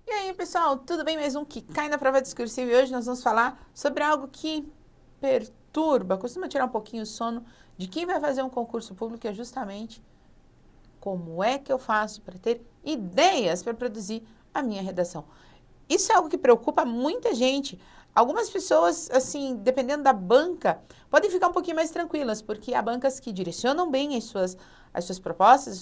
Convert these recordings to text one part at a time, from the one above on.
E aí, pessoal, tudo bem? Mais um que cai na prova discursiva e hoje nós vamos falar sobre algo que perturba, costuma tirar um pouquinho o sono de quem vai fazer um concurso público, que é justamente como é que eu faço para ter ideias para produzir a minha redação. Isso é algo que preocupa muita gente. Algumas pessoas, assim, dependendo da banca, podem ficar um pouquinho mais tranquilas, porque há bancas que direcionam bem as suas propostas, as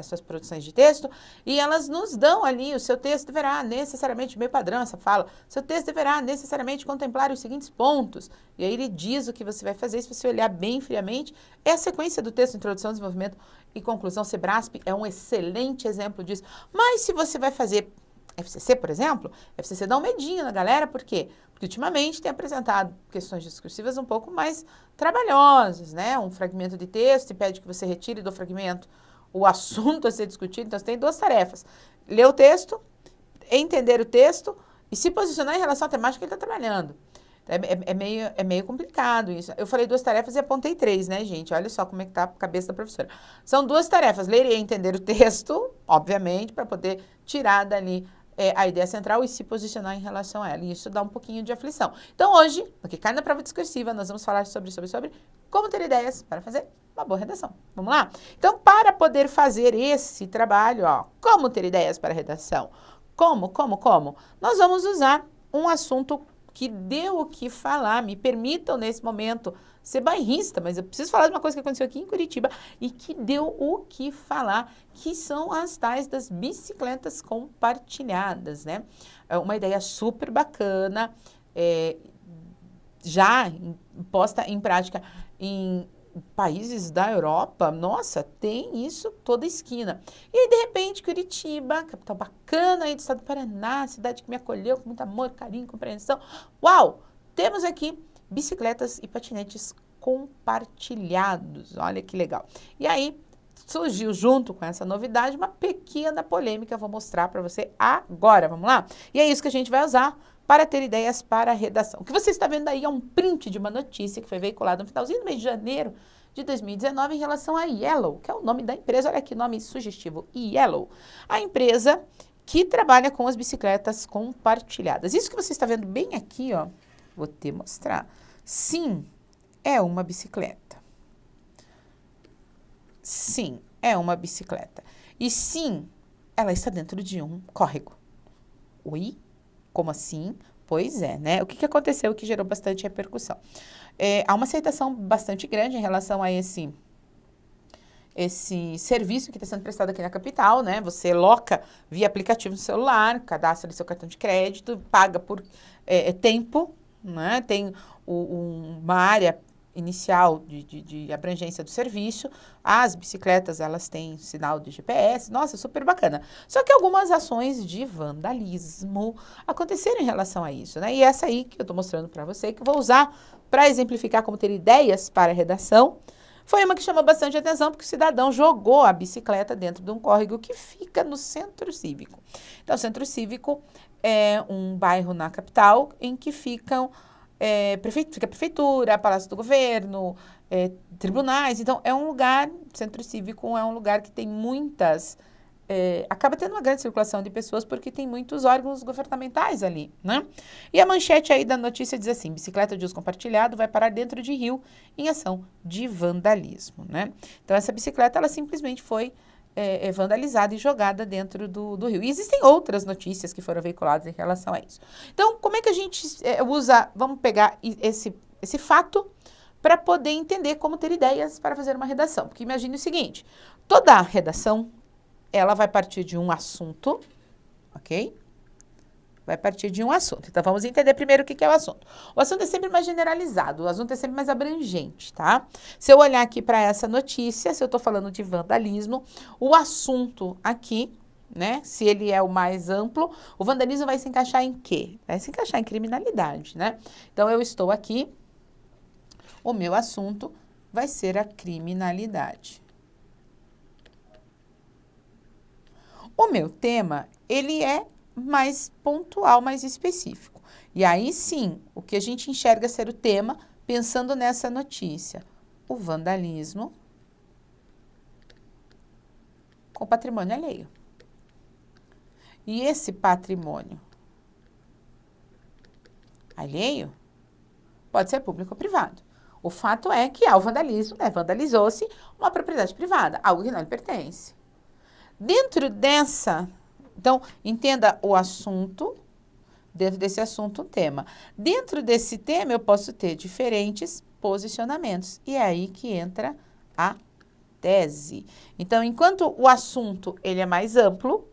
suas produções de texto, e elas nos dão ali, o seu texto deverá necessariamente, meio padrão essa fala, seu texto deverá necessariamente contemplar os seguintes pontos. E aí ele diz o que você vai fazer, se você olhar bem friamente, é a sequência do texto, introdução, desenvolvimento e conclusão. Sebrasp é um excelente exemplo disso. Mas se você vai fazer FCC, por exemplo, FCC dá um medinho na galera, por quê? Porque ultimamente tem apresentado questões discursivas um pouco mais trabalhosas, né? Um fragmento de texto e pede que você retire do fragmento o assunto a ser discutido. Então, você tem duas tarefas: ler o texto, entender o texto e se posicionar em relação à temática que ele está trabalhando. É meio complicado isso. Eu falei duas tarefas e apontei três, né, gente? Olha só como é que tá a cabeça da professora. São duas tarefas: ler e entender o texto, obviamente, para poder tirar dali a ideia central e se posicionar em relação a ela. E isso dá um pouquinho de aflição. Então, hoje, no que cai na prova discursiva, nós vamos falar sobre como ter ideias para fazer uma boa redação. Vamos lá? Então, para poder fazer esse trabalho, ó, como ter ideias para redação? Como? Nós vamos usar um assunto que deu o que falar. Me permitam, nesse momento, ser bairrista, mas eu preciso falar de uma coisa que aconteceu aqui em Curitiba e que deu o que falar, que são as tais das bicicletas compartilhadas, né? É uma ideia super bacana, já posta em prática em países da Europa. Nossa, tem isso toda esquina. E aí, de repente, Curitiba, capital bacana aí do estado do Paraná, cidade que me acolheu com muito amor, carinho, compreensão. Uau! Temos aqui bicicletas e patinetes compartilhados. Olha que legal. E aí, surgiu junto com essa novidade uma pequena polêmica. Eu vou mostrar para você agora. Vamos lá? E é isso que a gente vai usar para ter ideias para a redação. O que você está vendo aí é um print de uma notícia que foi veiculada no finalzinho do mês de janeiro de 2019 em relação à Yellow, que é o nome da empresa. Olha que nome sugestivo, Yellow. A empresa que trabalha com as bicicletas compartilhadas. Isso que você está vendo bem aqui, ó, vou te mostrar. Sim, é uma bicicleta. Sim, é uma bicicleta. E sim, ela está dentro de um córrego. Oi? Como assim? Pois é, né? O que aconteceu que gerou bastante repercussão? Há uma aceitação bastante grande em relação a esse serviço que está sendo prestado aqui na capital, né? Você loca via aplicativo no celular, cadastra seu cartão de crédito, paga por tempo, né? Tem uma área inicial de abrangência do serviço. As bicicletas, elas têm sinal de GPS. Nossa, super bacana. Só que algumas ações de vandalismo aconteceram em relação a isso, né? E essa aí que eu estou mostrando para você, que eu vou usar para exemplificar como ter ideias para a redação, foi uma que chamou bastante atenção, porque o cidadão jogou a bicicleta dentro de um córrego que fica no Centro Cívico. Então, o Centro Cívico é um bairro na capital em que fica a prefeitura, Palácio do Governo, tribunais. Então, é um lugar, Centro Cívico é um lugar que tem muitas... acaba tendo uma grande circulação de pessoas porque tem muitos órgãos governamentais ali, né? E a manchete aí da notícia diz assim: bicicleta de uso compartilhado vai parar dentro de rio em ação de vandalismo, né? Então, essa bicicleta, ela simplesmente foi vandalizada e jogada dentro do rio. E existem outras notícias que foram veiculadas em relação a isso. Então, como é que a gente usa, vamos pegar esse fato para poder entender como ter ideias para fazer uma redação? Porque imagine o seguinte, toda redação, ela vai partir de um assunto, ok? Vai partir de um assunto. Então, vamos entender primeiro o que é o assunto. O assunto é sempre mais generalizado, o assunto é sempre mais abrangente, tá? Se eu olhar aqui para essa notícia, se eu estou falando de vandalismo, o assunto aqui, né, se ele é o mais amplo, o vandalismo vai se encaixar em quê? Vai se encaixar em criminalidade, né? Então, eu estou aqui, o meu assunto vai ser a criminalidade. O meu tema, ele é mais pontual, mais específico. E aí sim, o que a gente enxerga ser o tema, pensando nessa notícia, o vandalismo com patrimônio alheio. E esse patrimônio alheio pode ser público ou privado. O fato é que há o vandalismo, né? Vandalizou-se uma propriedade privada, algo que não lhe pertence. Dentro dessa, então, entenda o assunto, dentro desse assunto, um tema. Dentro desse tema, eu posso ter diferentes posicionamentos. E é aí que entra a tese. Então, enquanto o assunto ele é mais amplo,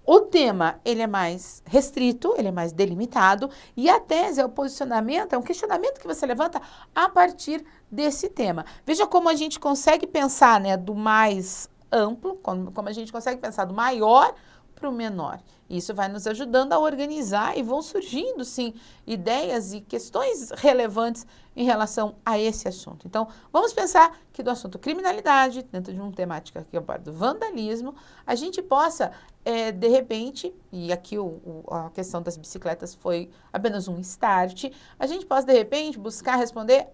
o tema ele é mais restrito, ele é mais delimitado, e a tese é o posicionamento, é um questionamento que você levanta a partir desse tema. Veja como a gente consegue pensar, né, do mais amplo, como a gente consegue pensar do maior para o menor. Isso vai nos ajudando a organizar e vão surgindo, sim, ideias e questões relevantes em relação a esse assunto. Então, vamos pensar que do assunto criminalidade, dentro de uma temática que aborda vandalismo, a gente possa, de repente, e aqui a questão das bicicletas foi apenas um start, a gente possa, de repente, buscar responder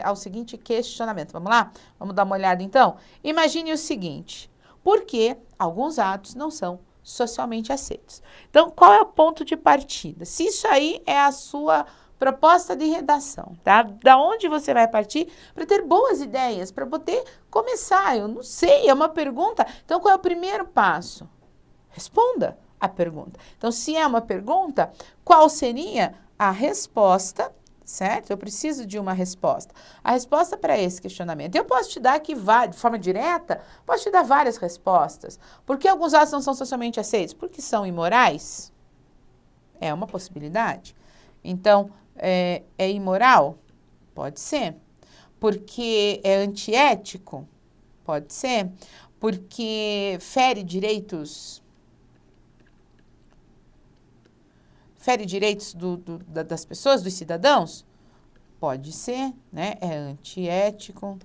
ao seguinte questionamento. Vamos lá? Vamos dar uma olhada, então? Imagine o seguinte: por que alguns atos não são socialmente aceitos? Então, qual é o ponto de partida? Se isso aí é a sua proposta de redação, tá? Da onde você vai partir para ter boas ideias, para poder começar? Eu não sei, é uma pergunta. Então, qual é o primeiro passo? Responda a pergunta. Então, se é uma pergunta, qual seria a resposta? Certo? Eu preciso de uma resposta. A resposta para esse questionamento. Eu posso te dar aqui, de forma direta, posso te dar várias respostas. Por que alguns atos não são socialmente aceitos? Porque são imorais? É uma possibilidade. Então, é imoral? Pode ser. Porque é antiético? Pode ser. Porque fere direitos das pessoas, dos cidadãos? Pode ser, né? É antiético.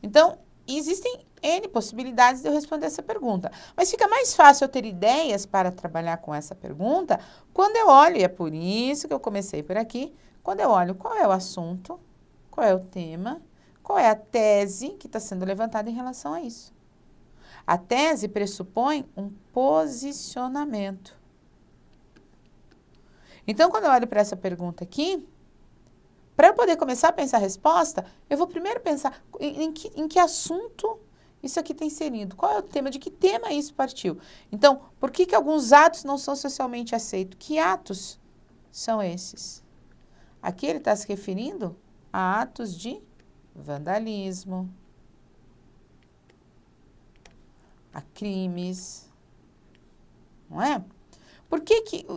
Então, existem N possibilidades de eu responder essa pergunta. Mas fica mais fácil eu ter ideias para trabalhar com essa pergunta quando eu olho, e é por isso que eu comecei por aqui, quando eu olho qual é o assunto, qual é o tema, qual é a tese que está sendo levantada em relação a isso. A tese pressupõe um posicionamento. Então, quando eu olho para essa pergunta aqui, para eu poder começar a pensar a resposta, eu vou primeiro pensar em que assunto isso aqui tem inserido. Qual é o tema? De que tema isso partiu? Então, por que alguns atos não são socialmente aceitos? Que atos são esses? Aqui ele está se referindo a atos de vandalismo, a crimes, não é?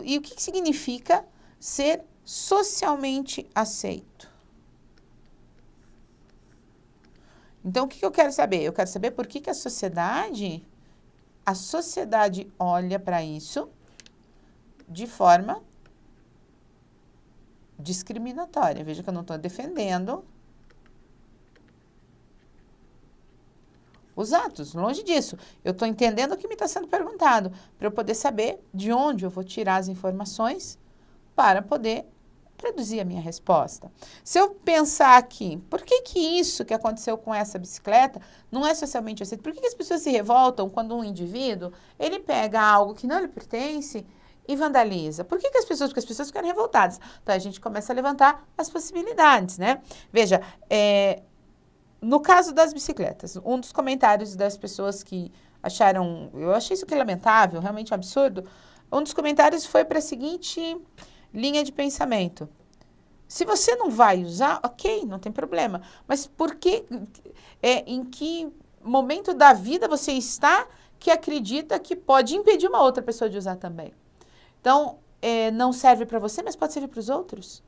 E o que significa ser socialmente aceito? Então, o que eu quero saber? Eu quero saber por que a sociedade olha para isso de forma discriminatória. Veja que eu não estou defendendo os atos, longe disso. Eu estou entendendo o que me está sendo perguntado, para eu poder saber de onde eu vou tirar as informações para poder produzir a minha resposta. Se eu pensar aqui, por que isso que aconteceu com essa bicicleta não é socialmente aceito? Por que as pessoas se revoltam quando um indivíduo, ele pega algo que não lhe pertence e vandaliza? Porque as pessoas ficam revoltadas. Então, a gente começa a levantar as possibilidades, né? Veja, no caso das bicicletas, um dos comentários das pessoas que acharam, eu achei isso aqui lamentável, realmente um absurdo, um dos comentários foi para a seguinte linha de pensamento: se você não vai usar, ok, não tem problema, mas em que momento da vida você está que acredita que pode impedir uma outra pessoa de usar também? Então, não serve para você, mas pode servir para os outros.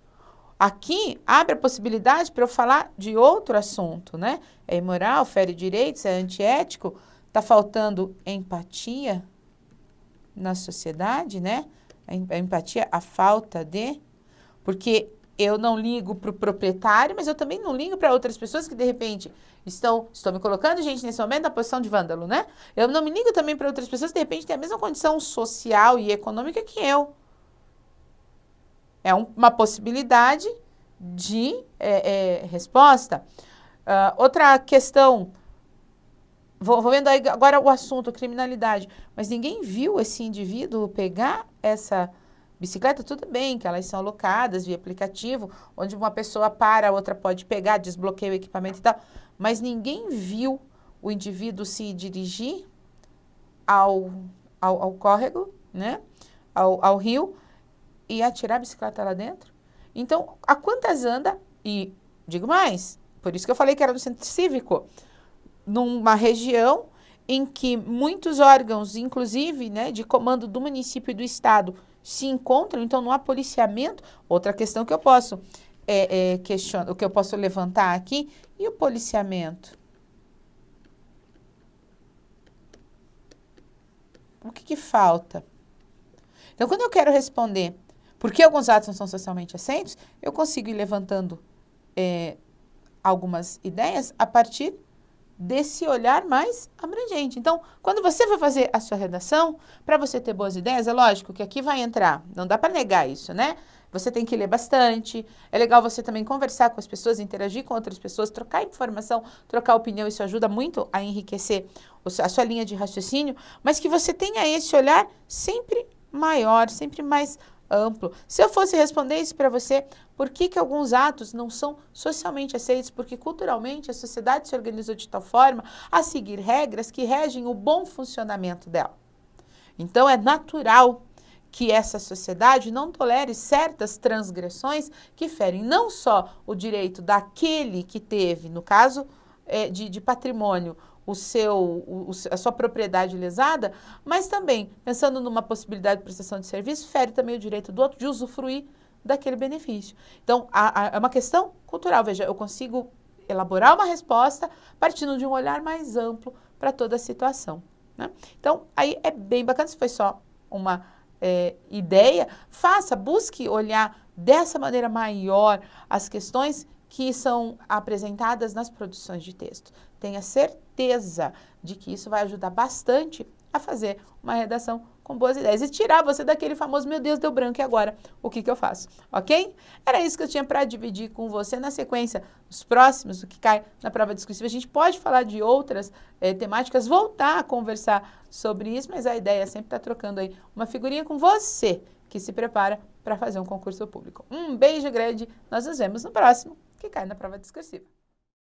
Aqui abre a possibilidade para eu falar de outro assunto, né? É imoral, fere direitos, é antiético, está faltando empatia na sociedade, né? A empatia, a falta de... Porque eu não ligo para o proprietário, mas eu também não ligo para outras pessoas que, de repente, estou me colocando, gente, nesse momento, na posição de vândalo, né? Eu não me ligo também para outras pessoas que, de repente, têm a mesma condição social e econômica que eu. É uma possibilidade de resposta. Outra questão, vou vendo aí agora o assunto, criminalidade, mas ninguém viu esse indivíduo pegar essa bicicleta. Tudo bem que elas são alocadas via aplicativo, onde uma pessoa para, a outra pode pegar, desbloqueia o equipamento e tal, mas ninguém viu o indivíduo se dirigir ao córrego, né? Ao rio, e atirar a bicicleta lá dentro. Então, a quantas anda, e digo mais, por isso que eu falei que era no centro cívico, numa região em que muitos órgãos, inclusive, né, de comando do município e do estado, se encontram, então não há policiamento. Outra questão que eu posso questionar, o que eu posso levantar aqui, e o policiamento? O que falta? Então, quando eu quero responder por que alguns atos não são socialmente aceitos, eu consigo ir levantando algumas ideias a partir desse olhar mais abrangente. Então, quando você vai fazer a sua redação, para você ter boas ideias, é lógico que aqui vai entrar, não dá para negar isso, né? Você tem que ler bastante, é legal você também conversar com as pessoas, interagir com outras pessoas, trocar informação, trocar opinião, isso ajuda muito a enriquecer a sua linha de raciocínio, mas que você tenha esse olhar sempre maior, sempre mais amplo. Se eu fosse responder isso para você, por que alguns atos não são socialmente aceitos? Porque culturalmente a sociedade se organizou de tal forma a seguir regras que regem o bom funcionamento dela. Então é natural que essa sociedade não tolere certas transgressões que ferem não só o direito daquele que teve, no caso de patrimônio, a sua propriedade lesada, mas também, pensando numa possibilidade de prestação de serviço, fere também o direito do outro de usufruir daquele benefício. Então, é uma questão cultural. Veja, eu consigo elaborar uma resposta partindo de um olhar mais amplo para toda a situação, né? Então, aí é bem bacana, se foi só uma ideia, busque olhar dessa maneira maior as questões que são apresentadas nas produções de texto. Tenha certeza de que isso vai ajudar bastante a fazer uma redação com boas ideias e tirar você daquele famoso, meu Deus, deu branco, e agora? O que eu faço? Ok? Era isso que eu tinha para dividir com você. Na sequência, os próximos, o que cai na prova discursiva, a gente pode falar de outras temáticas, voltar a conversar sobre isso, mas a ideia é sempre estar trocando aí uma figurinha com você que se prepara para fazer um concurso público. Um beijo grande, nós nos vemos no próximo, que cai na prova discursiva.